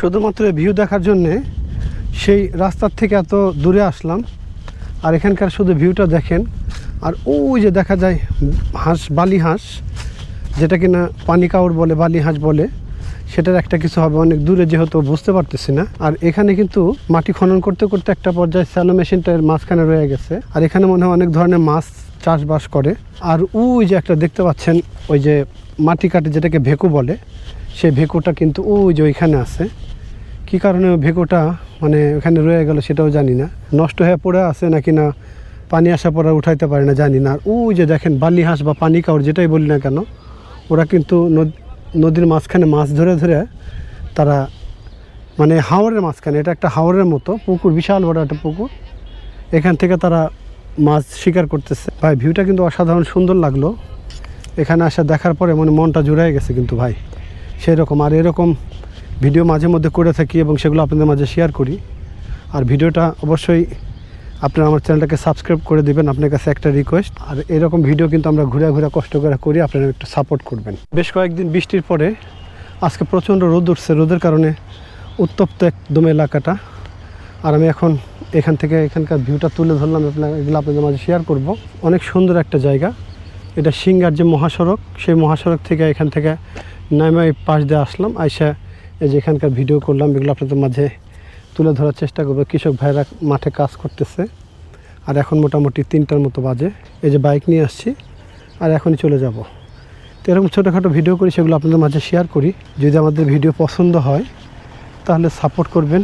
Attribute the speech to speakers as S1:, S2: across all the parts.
S1: শুধুমাত্র ভিউ দেখার জন্যে সেই রাস্তার থেকে এত দূরে আসলাম। আর এখানকার শুধু ভিউটা দেখেন। আর ওই যে দেখা যায় হাঁস, বালি হাঁস, যেটা কিনা পানি কাউর বলে, বালি হাঁস বলে, সেটার একটা কিছু হবে অনেক দূরে, যেহেতু বুঝতে পারতেছি না। আর এখানে কিন্তু মাটি খনন করতে করতে একটা পর্যায়ে স্যালো মেশিনটা এর মাঝখানে রয়ে গেছে। আর এখানে মনে হয় অনেক ধরনের মাছ চাষবাস করে। আর ওই যে একটা দেখতে পাচ্ছেন, ওই যে মাটি কাটে যেটাকে ভেকু বলে, সেই ভেকুটা কিন্তু ওই যে ওইখানে আছে। কী কারণে ভেকুটা মানে ওখানে রয়ে গেল সেটাও জানি না, নষ্ট হয়ে পড়ে আছে নাকি না পানি আসা পড়া উঠাইতে পারে না, জানি না। আর ওই যে দেখেন বালি হাঁস বা পানি কাউর যেটাই বলি না কেন, ওরা কিন্তু নদীর মাঝখানে মাছ ধরে ধরে তারা, মানে হাওরের মাঝখানে, এটা একটা হাওরের মতো পুকুর, বিশাল বড় একটা পুকুর, এখান থেকে তারা মাছ শিকার করতেছে। ভাই ভিউটা কিন্তু অসাধারণ সুন্দর লাগলো এখানে আসা দেখার পরে, মানে মনটা জুড়াই গেছে কিন্তু ভাই সেই রকম। আর এরকম ভিডিও মাঝে মধ্যে করে থাকি এবং সেগুলো আপনাদের মাঝে শেয়ার করি। আর ভিডিওটা অবশ্যই আপনারা আমার চ্যানেলটাকে সাবস্ক্রাইব করে দিবেন, আপনার কাছে একটা রিকোয়েস্ট। আর এরকম ভিডিও কিন্তু আমরা ঘুরে ঘুরে কষ্ট করে করি, আপনারা একটু সাপোর্ট করবেন। বেশ কয়েকদিন বৃষ্টির পরে আজকে প্রচণ্ড রোদ উঠছে, রোদের কারণে উত্তপ্ত একদম এলাকাটা। আর আমি এখন এখান থেকে এখানকার ভিউটা তুলে ধরলাম, এগুলো আপনাদের মাঝে শেয়ার করব। অনেক সুন্দর একটা জায়গা এটা, সিঙ্গার যে মহাসড়ক, সেই মহাসড়ক থেকে এখান থেকে নামে পাশ দিয়ে আসলাম, আইসা এই যে এখানকার ভিডিও করলাম, এগুলো আপনাদের মাঝে তুলে ধরার চেষ্টা করবো। কৃষক ভাইরা মাঠে কাজ করতেছে। আর এখন মোটামুটি 3টার মতো বাজে, এই যে বাইক নিয়ে আসছি আর এখনই চলে যাব। তো এরকম ছোটোখাটো ভিডিও করি, সেগুলো আপনাদের মাঝে শেয়ার করি। যদি আমাদের ভিডিও পছন্দ হয় তাহলে সাপোর্ট করবেন,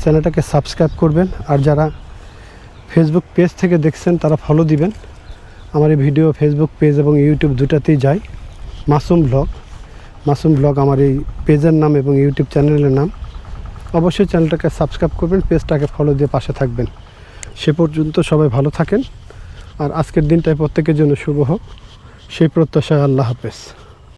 S1: চ্যানেলটাকে সাবস্ক্রাইব করবেন। আর যারা ফেসবুক পেজ থেকে দেখছেন তারা ফলো দিবেন। আমার এই ভিডিও ফেসবুক পেজ এবং ইউটিউব দুটাতেই যায়। মাসুম ব্লগ আমার এই পেজের নাম এবং ইউটিউব চ্যানেলের নাম। অবশ্যই চ্যানেলটাকে সাবস্ক্রাইব করবেন, পেজটাকে ফলো দিয়ে পাশে থাকবেন। সে পর্যন্ত সবাই ভালো থাকেন। আর আজকের দিনটাই প্রত্যেকের জন্য শুভ হোক, সেই প্রত্যাশায় আল্লাহ হাফেজ।